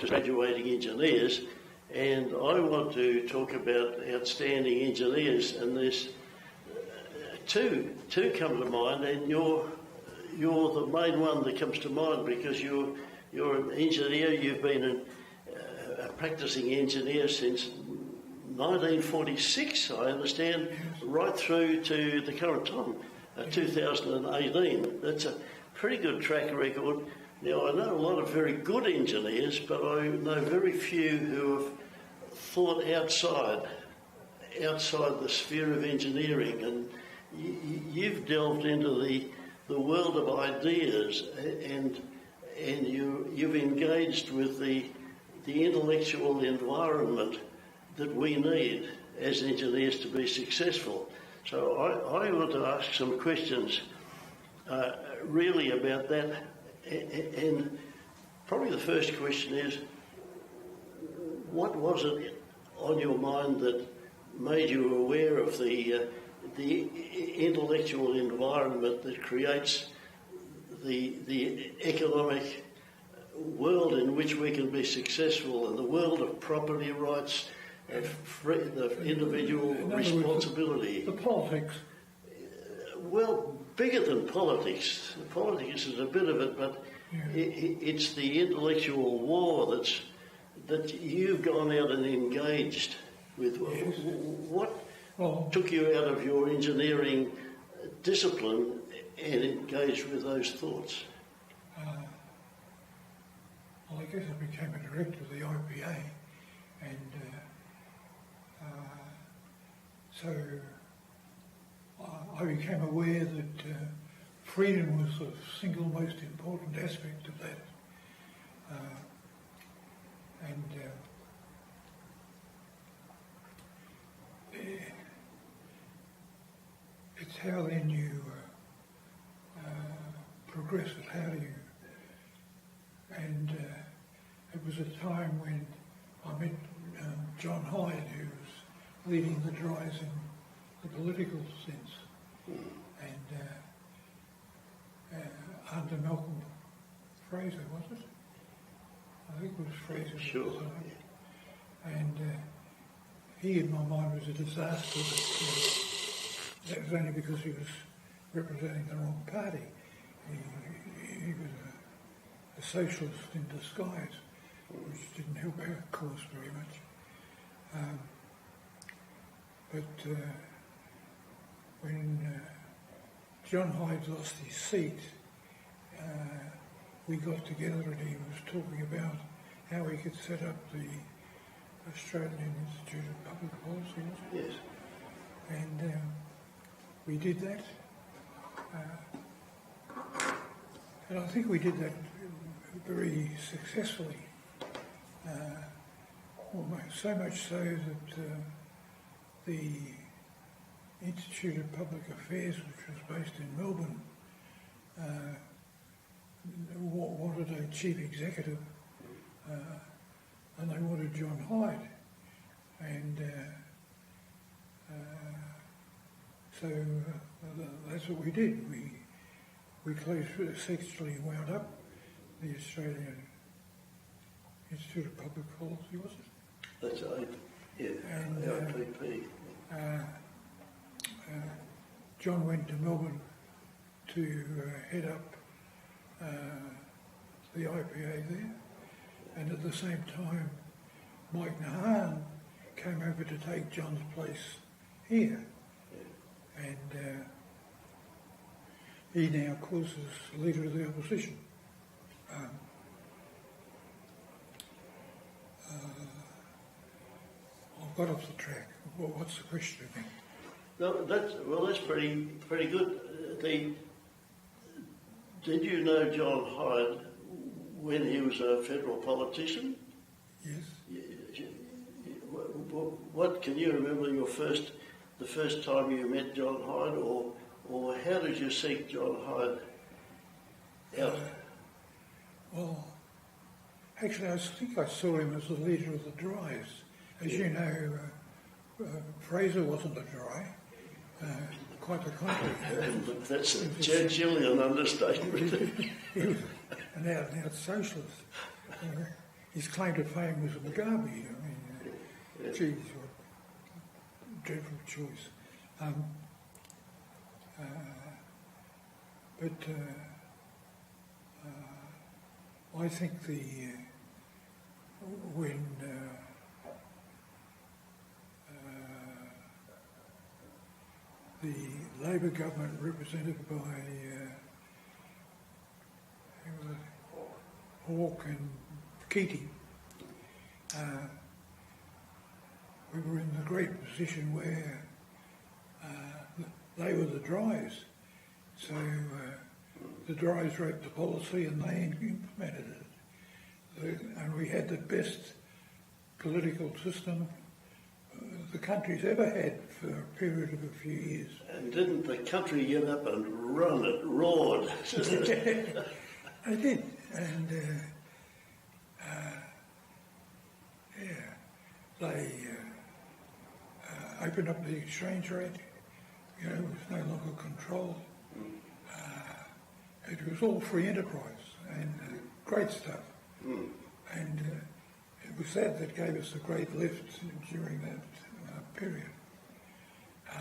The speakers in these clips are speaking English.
to graduating engineers, and I want to talk about outstanding engineers, and there's two come to mind, and you're the main one that comes to mind because you're an engineer. You've been a practicing engineer since 1946, I understand, right through to the current time, 2018. That's a pretty good track record. Now, I know a lot of very good engineers, but I know very few who have thought outside the sphere of engineering, and you've delved into the world of ideas, and you've engaged with the intellectual environment that we need as engineers to be successful. So I want to ask some questions really about that, and probably the first question is, what was it on your mind that made you aware of the intellectual environment that creates the economic world in which we can be successful, and the world of property rights and the individual responsibility? The politics. Well, bigger than politics. Politics is a bit of it, but it's the intellectual war that you've gone out and engaged with. Yes. What took you out of your engineering discipline and engaged with those thoughts? Well, I guess I became a director of the IPA, and so I became aware that freedom was the single most important aspect of that. It's how then you progress it, how do you... And it was a time when I met John Hyde, who was leading the drives in the political sense, and under Malcolm Fraser, was it? I think it was Fraser. Sure. And he, in my mind, was a disaster. That was only because he was representing the wrong party. He was a socialist in disguise, which didn't help our cause very much. But when John Hyde lost his seat, we got together and he was talking about how we could set up the Australian Institute of Public Policy, was it? Yes. And we did that. And I think we did that very successfully. So much so that the Institute of Public Affairs, which was based in Melbourne, wanted a chief executive, and they wanted John Hyde. And so that's what we did. We successfully wound up the Australian Institute of Public Policy, was it? That's right, yeah, and LPP. John went to Melbourne to head up the IPA there, and at the same time Mike Nahan came over to take John's place here, and he now, of course, is leader of the opposition. I've got off the track. What's the question again? No, that's pretty good. Did you know John Hyde when he was a federal politician? Yes. What can you remember the first time you met John Hyde, or how did you seek John Hyde out? Well, actually, I think I saw him as the leader of the drives. As you know, Fraser wasn't a dry, quite the contrary. That's a Churchillian understatement. He was an out-and-out socialist. his claim to fame was Mugabe. I mean, geez, what a dreadful choice. But I think when the Labor government, represented by Hawke and Keating, we were in the great position where they were the dries. So the dries wrote the policy and they implemented it. And we had the best political system the country's ever had for a period of a few years. And didn't the country get up and run it, roared? They did. And they opened up the exchange rate. You know, it was no longer controlled. It was all free enterprise and great stuff. And it was that gave us a great lift during that period. I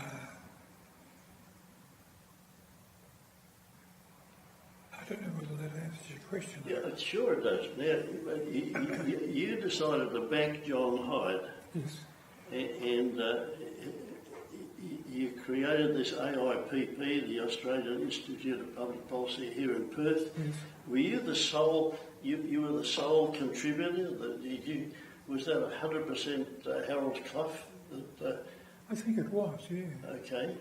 don't know whether that answers your question. Yeah, sure it does. Now, you decided to back John Hyde. Yes. And you created this AIPP, the Australian Institute of Public Policy here in Perth. Yes. Were you the sole? You were the sole contributor. Was that 100% Harold Clough? I think it was, yeah. Okay.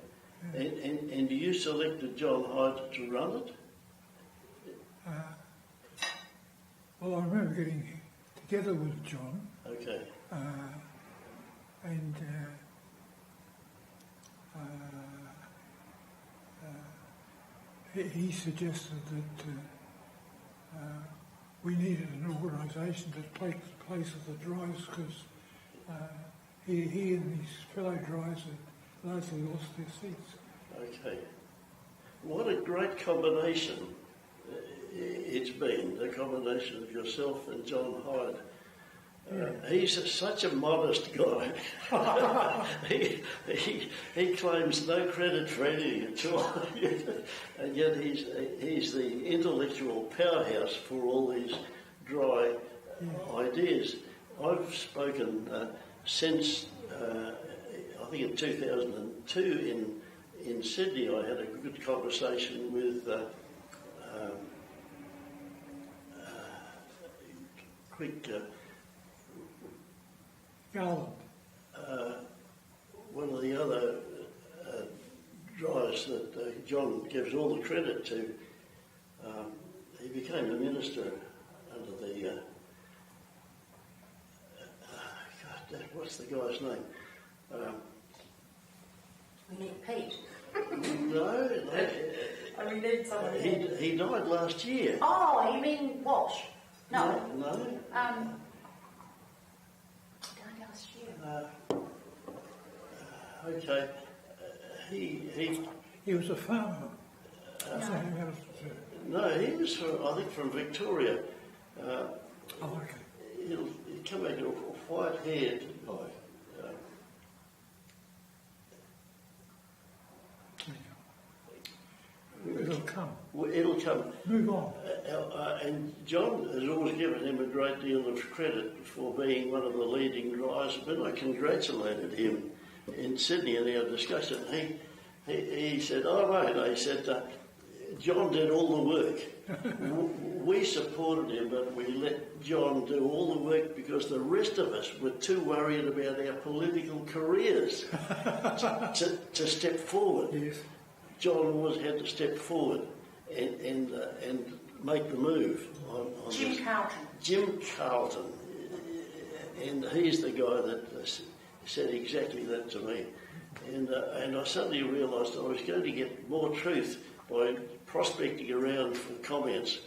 Yeah. And you selected John Hyde to run it? Well, I remember getting together with John. Okay. And he suggested that we needed an organisation to take the place of the dries because he and his fellow dries had largely lost their seats. Okay. What a great combination it's been, the combination of yourself and John Hyde. He's such a modest guy. he claims no credit for anything at all, and yet he's the intellectual powerhouse for all these dry ideas. I've spoken since I think in 2002 in Sydney. I had a good conversation with Garland. One of the other dryers that John gives all the credit to. He became a minister under the what's the guy's name? We need Pete. No, We need someone. he died last year. Oh, you mean Walsh? No. No. Died last year. Okay. He was a farmer. No, he was from Victoria. Oh, okay. He'll come back to a white-haired guy. It'll come. It'll come. Move on. And John has always given him a great deal of credit for being one of the leading dryers. When I congratulated him in Sydney in our discussion, he said, "Oh, mate," he said, "John did all the work. We supported him, but we let John do all the work because the rest of us were too worried about our political careers to step forward." Yes. John always had to step forward and make the move on Jim this. Carlton. Jim Carlton. And he's the guy that said exactly that to me. And I suddenly realised I was going to get more truth by prospecting around for comments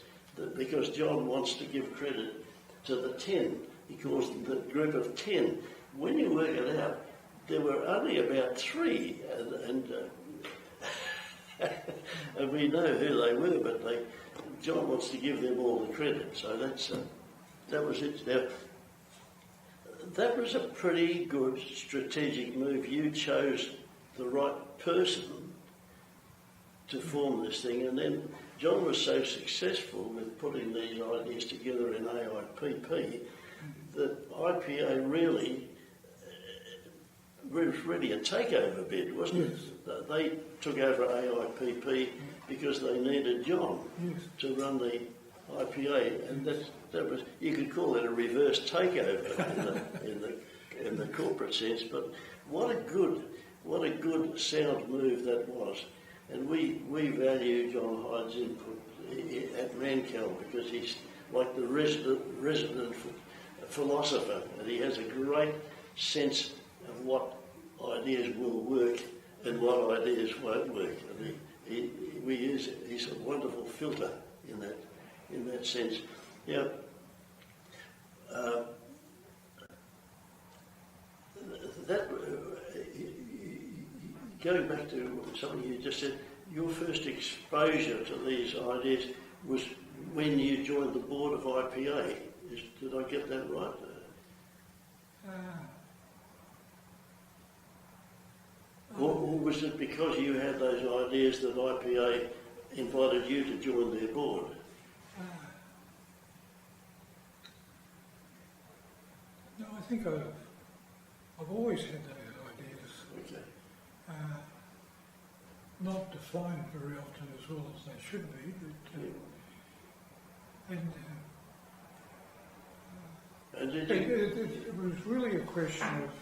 because John wants to give credit to the 10. He calls them the group of 10. When you work it out, there were only about 3, and we know who they were, but John wants to give them all the credit. So that's that was it. Now, that was a pretty good strategic move. You chose the right person to form this thing, and then John was so successful with putting these ideas together in AIPP that IPA really was really a takeover bid, wasn't it? They took over AIPP because they needed John to run the IPA, and that was, you could call it a reverse takeover in the corporate sense. But what a good sound move that was, and we value John Hyde's input at Rancal because he's like the resident philosopher, and he has a great sense of what ideas will work and what ideas won't work. And he's a wonderful filter in that sense. Yeah. Going back to something you just said, your first exposure to these ideas was when you joined the board of IPA. Did I get that right? Or was it because you had those ideas that IPA invited you to join their board? No, I think I've always had those ideas. Okay. Not defined very often as well as they should be, it was really a question of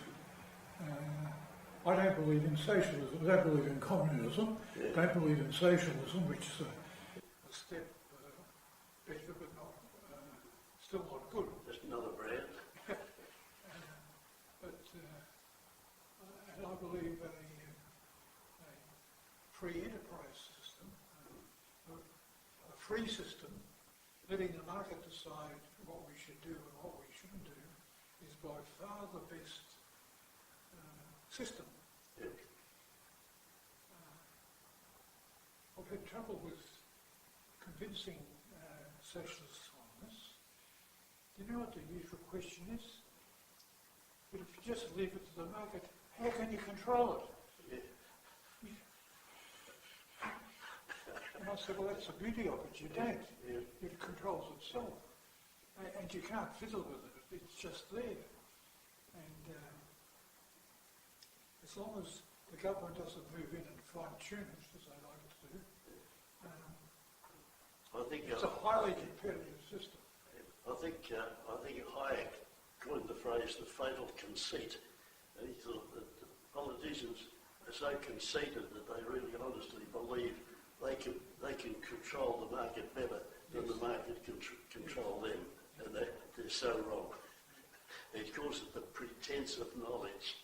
I don't believe in socialism, I don't believe in communism, don't believe in socialism, which is a step better but not still not good. Just another brand. And I believe a free enterprise system, a free system, letting the market decide what we should do and what we shouldn't do, is by far the best system. Yeah. I've had trouble with convincing socialists on this. Do you know what the usual question is? But if you just leave it to the market, how can you control it? And I said, well, that's the beauty of it. You don't. It controls itself. And you can't fiddle with it. It's just there. And as long as the government doesn't move in and fine-tune it, as they like to do, I think it's a highly competitive system. I think Hayek coined the phrase "the fatal conceit." And he thought that the politicians are so conceited that they really honestly believe they can control the market better than the market can control them, and they're so wrong. He calls it the pretense of knowledge.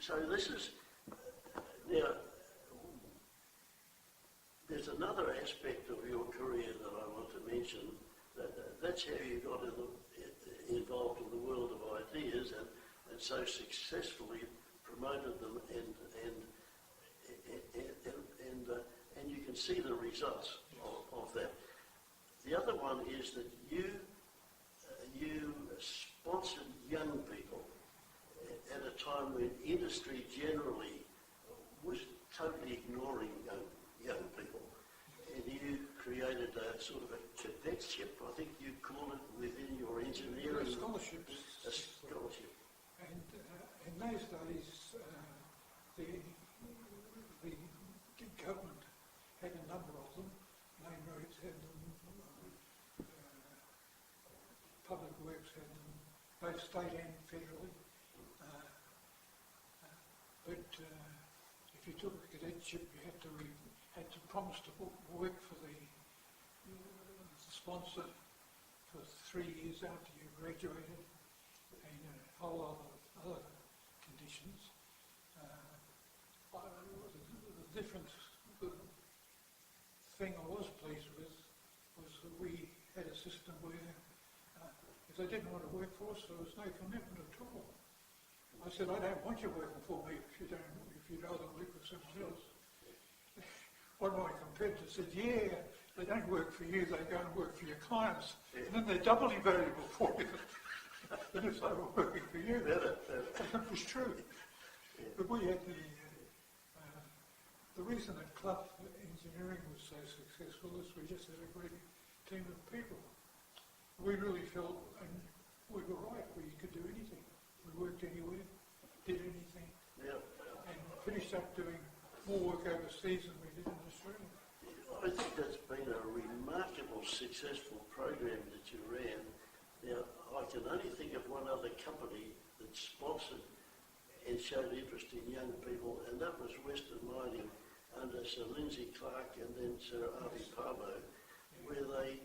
So this is now. There's another aspect of your career that I want to mention. That's how you got involved in the world of ideas and so successfully promoted them and you can see the results of that. The other one is that you sponsored young people at a time when industry generally was totally ignoring young people, and you created a sort of a cadetship, I think you call it, within your engineering scholarships. A scholarship. And in those days, the government had a number of them. Main roads had them, public works had them, both state and federally. But if you took a cadetship, you had to promise to work for the sponsor for 3 years after you graduated, and a whole lot of other conditions. The thing I was pleased with was that we had a system where if they didn't want to work for us, there was no commitment at all. I said, I don't want you working for me if you'd rather work with someone else. One of my competitors said, yeah, They don't work for you, they go and work for your clients. And then they're doubly valuable for you than if they were working for you. And that was true. But we had the reason that Clough Engineering was so successful is we just had a great team of people. We really felt, and we were right, we could do anything. We worked anywhere, did anything, and finished up doing more work overseas than we did in Australia. I think that's been a remarkable successful program that you ran. Now, I can only think of one other company that sponsored and showed interest in young people, and that was Western Mining under Sir Lindsay Clark and then Sir Artie Parmo, where they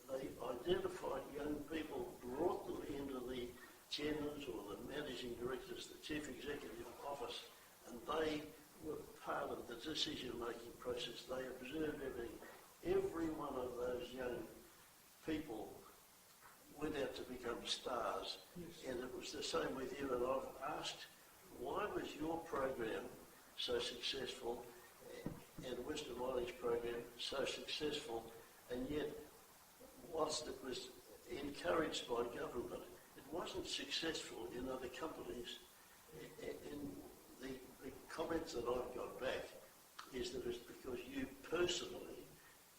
identified young people, brought them into the chairman's or the managing director's, the chief executive office, and they were part of the decision-making process. They observed everything. Every one of those young people went out to become stars. Yes. And it was the same with you. And I've asked, why was your program so successful and Western Mining's program so successful, and yet whilst it was encouraged by government, it wasn't successful in other companies? And the comments that I've got back is that it's because you personally,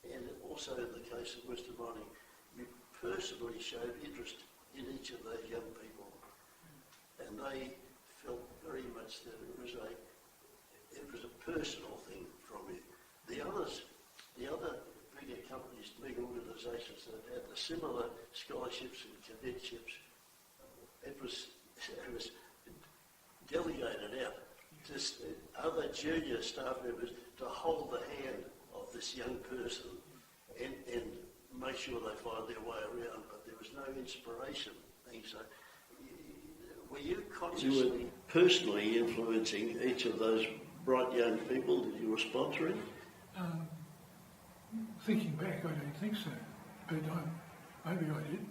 and also in the case of Western Mining, you personally showed interest in each of those young people, and they felt very much that it was a personal thing from you. The other bigger companies, big organisations that had the similar scholarships and cadetships, it was delegated out to other junior staff members to hold the hand of this young person and make sure they find their way around, but there was no inspiration thing. So were you consciously... You were personally influencing each of those bright young people that you were sponsoring? Thinking back, I don't think so, but maybe I did.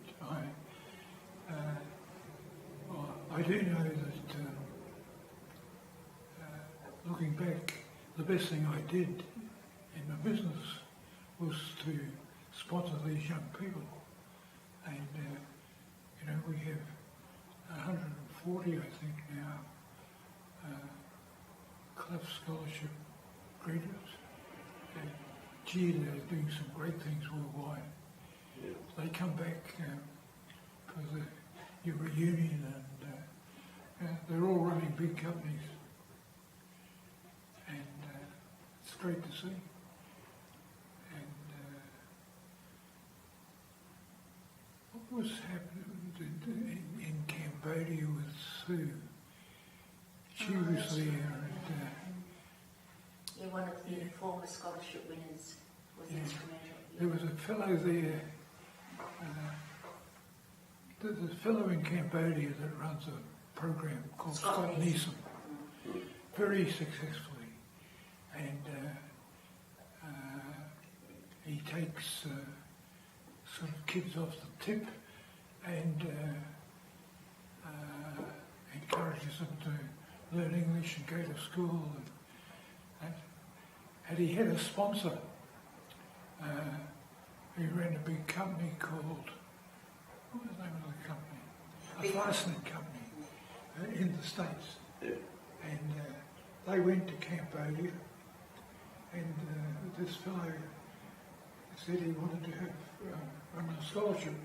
I do know that looking back, the best thing I did in my business was to sponsor these young people. And, we have 140, I think now, Clough Scholarship graduates. And gee, they're doing some great things worldwide. Yeah. They come back for your reunion, and they're all running big companies. And it's great to see. And what was happening in Cambodia with Sue? She was there, and Yeah, one of the former scholarship winners was instrumental. there was a fellow there, there's a fellow in Cambodia that runs a program called Scott Neeson, very successfully, and he takes sort of kids off the tip and encourages them to learn English and go to school. And he had a sponsor. He ran a big company called, what was the name of the company? A fastening company in the States. Yeah. And they went to Cambodia, and this fellow said he wanted to have run a scholarship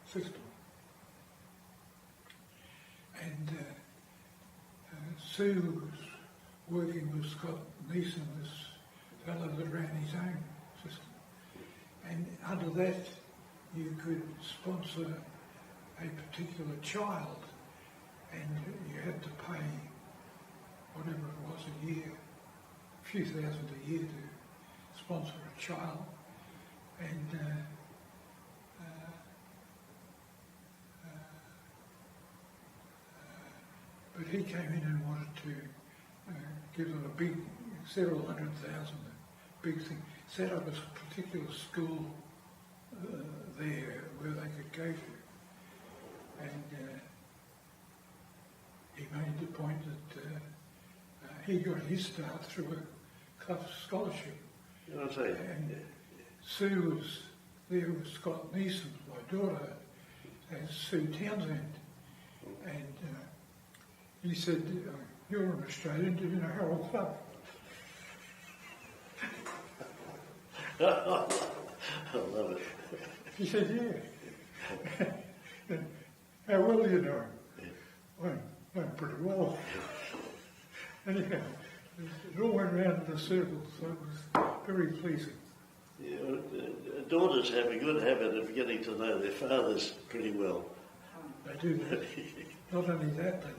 system. And Sue was working with Scott Neeson, this fellow that ran his own system. And under that, you could sponsor a particular child, and you had to pay whatever it was a year, a few thousand a year to sponsor a child. And but he came in and wanted to give them a big, several hundred thousand, a big thing, set up a particular school there where they could go to. And he made the point that he got his start through a Clough scholarship. You know what I'm saying? And Sue was there with Scott Neeson, my daughter, and Sue Townsend. And he said, "You're an Australian, do you know Harold Clough?" I love it. He said, "Yeah." And, "How well do you know him?" "I know him pretty well." Anyhow, it all went round in a circle, so it was very pleasing. Yeah, daughters have a good habit of getting to know their fathers pretty well. They do that. Not only that, they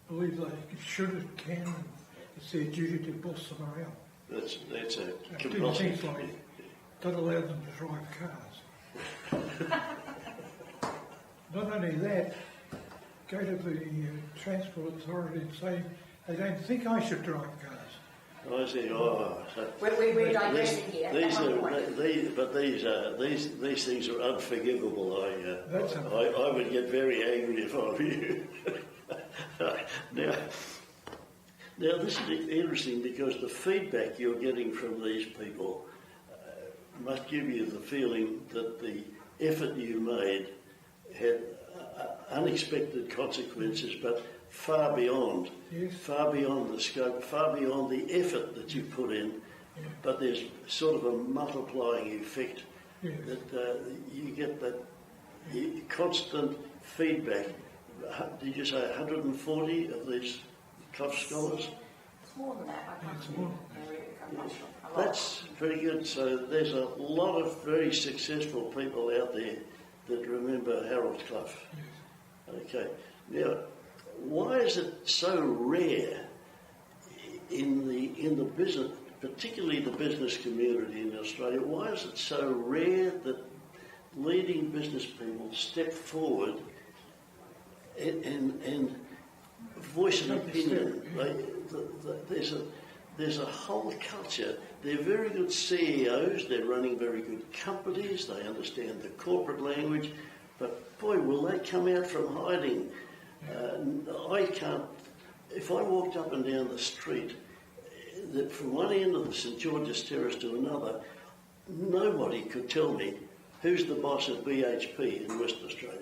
believe they should and can, and it's their duty to boss them around. That's a Do compulsive. things like don't allow them to drive cars. Not only that, go to the transport authority and say they don't think I should drive cars. I say, oh, so We're digressing here. these things are unforgivable. I would get very angry if I were you. Now this is interesting because the feedback you're getting from these people must give you the feeling that the effort you made had unexpected consequences, but far beyond the scope, far beyond the effort that you put in. Yeah. But there's sort of a multiplying effect Yes. that you get that constant feedback. Did you say 140 of these Clough scholars? It's more than that. I can't It's more. remember. A lot. That's pretty good. So there's a lot of very successful people out there that remember Harold Clough. Yes. Okay. Now, why is it so rare in the business, particularly the business community in Australia? Why is it so rare that leading business people step forward and voice an opinion? There's a whole culture. They're very good CEOs. They're running very good companies. They understand the corporate language. But boy, will they come out from hiding. I can't, if I walked up and down the street, that from one end of the St George's Terrace to another, nobody could tell me who's the boss of BHP in Western Australia.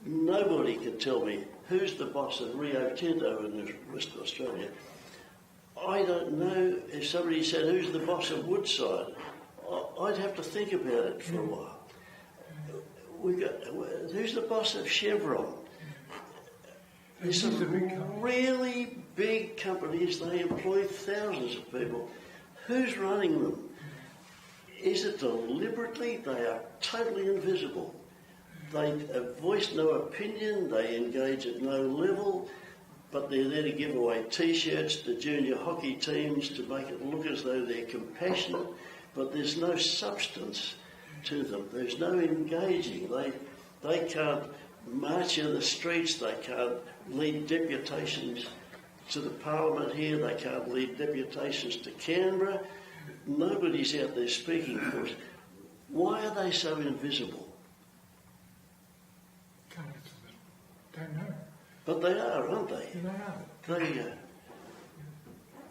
Nobody could tell me who's the boss of Rio Tinto in Western Australia. I don't know if somebody said who's the boss of Woodside. I'd have to think about it for a while. Who's the boss of Chevron? There's some really big companies. They employ thousands of people. Who's running them? Is it deliberately? They are totally invisible. They voice no opinion. They engage at no level. But they're there to give away T-shirts to junior hockey teams to make it look as though they're compassionate. But there's no substance to them. There's no engaging. They can't march in the streets. They can't lead deputations to the Parliament here. They can't lead deputations to Canberra. Nobody's out there speaking for us. Why are they so invisible? Can't answer that. Don't know. But they are, aren't they? They are.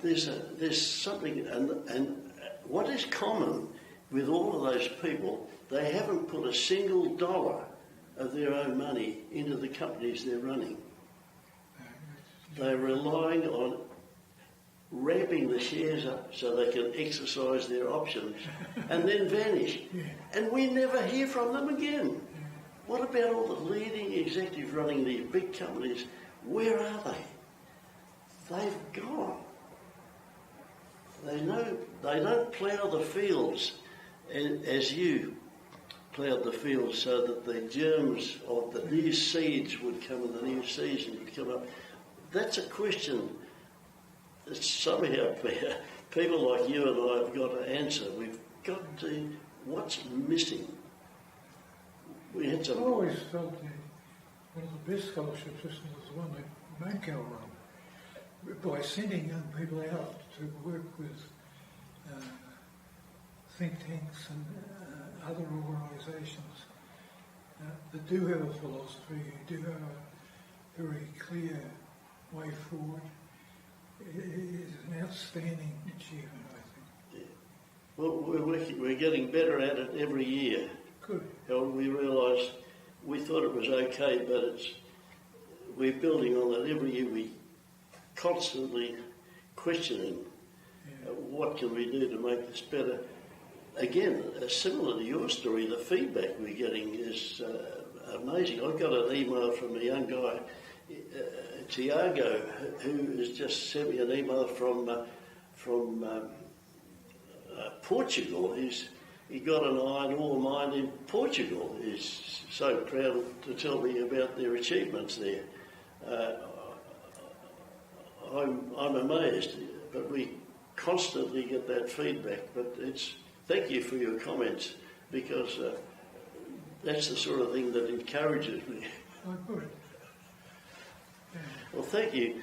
There's something, and what is common with all of those people, they haven't put a single dollar of their own money into the companies they're running. They're relying on ramping the shares up so they can exercise their options and then vanish. And we never hear from them again. What about all the leading executives running these big companies? Where are they? They've gone. They don't plough the fields as you ploughed the fields so that the germs of the new seeds would come and the new season would come up. That's a question that somehow people like you and I have got to answer. We've got to, what's missing? We had I've some... always felt that one of the best scholarship systems was the one that Mankel run, by sending young people out to work with think tanks and other organisations that do have a philosophy, do have a very clear way forward. It is an outstanding achievement, I think. Well, we're getting better at it every year. Good. And we realise we thought it was okay, but we're building on it every year. We constantly questioning what can we do to make this better. Again, similar to your story, the feedback we're getting is amazing. I got an email from a young guy, Tiago, who has just sent me an email from Portugal. He got an iron ore mine in Portugal. He's so proud to tell me about their achievements there. I'm amazed, but we constantly get that feedback. But thank you for your comments, because that's the sort of thing that encourages me. Oh, good. Yeah. Well, thank you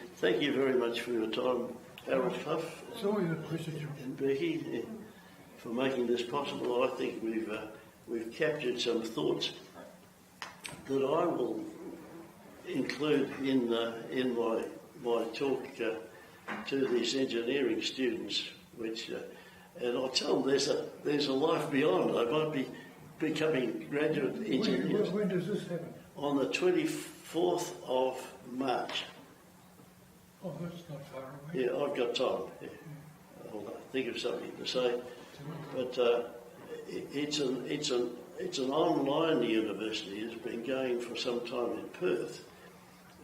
very much for your time, Harold Clough. It's always a pleasure, John. And Becky, for making this possible. I think we've captured some thoughts that I will include in my talk to these engineering students. And I tell them there's a life beyond. I might be becoming graduate engineers. When does this happen? On the 24th of March. Oh, that's not far away. Yeah, I've got time. Yeah. I'll think of something to say. But it's an online university. It's been going for some time in Perth,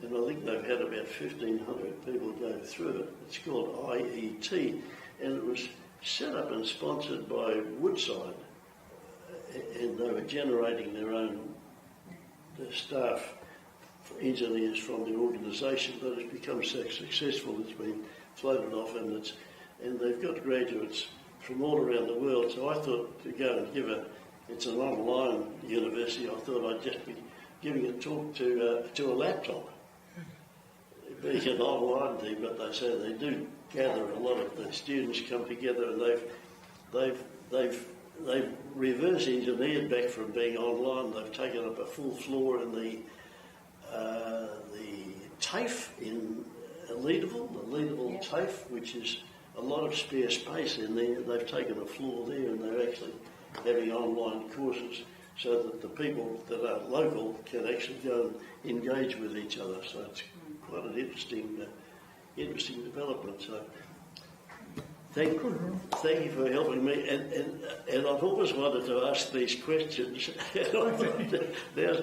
and I think they've had about 1,500 people go through it. It's called IET, and it was set up and sponsored by Woodside, and they were generating their own staff, engineers from the organisation, but it's become so successful. It's been floated off, and they've got graduates from all around the world. So I thought to go and it's an online university, I thought I'd just be giving a talk to a laptop. Being an online thing, but they say they do gather a lot of the students come together, and they've reverse engineered back from being online. They've taken up a full floor in the TAFE in Leederville, the Leederville TAFE, which is a lot of spare space in there. They've taken a floor there, and they're actually having online courses so that the people that are local can actually go and engage with each other. So it's quite an interesting development. So thank you for helping me. And I've always wanted to ask these questions. Now's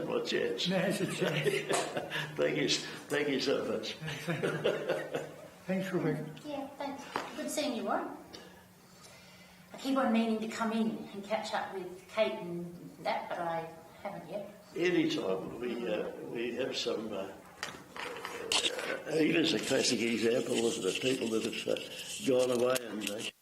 my chance. Now's your chance. Thank you so much. Thanks, Rebecca. Yeah, thanks. Good seeing you, Ron. I keep on meaning to come in and catch up with Kate and that, but I haven't yet. Anytime we have some. It is a classic example of the people that have gone away and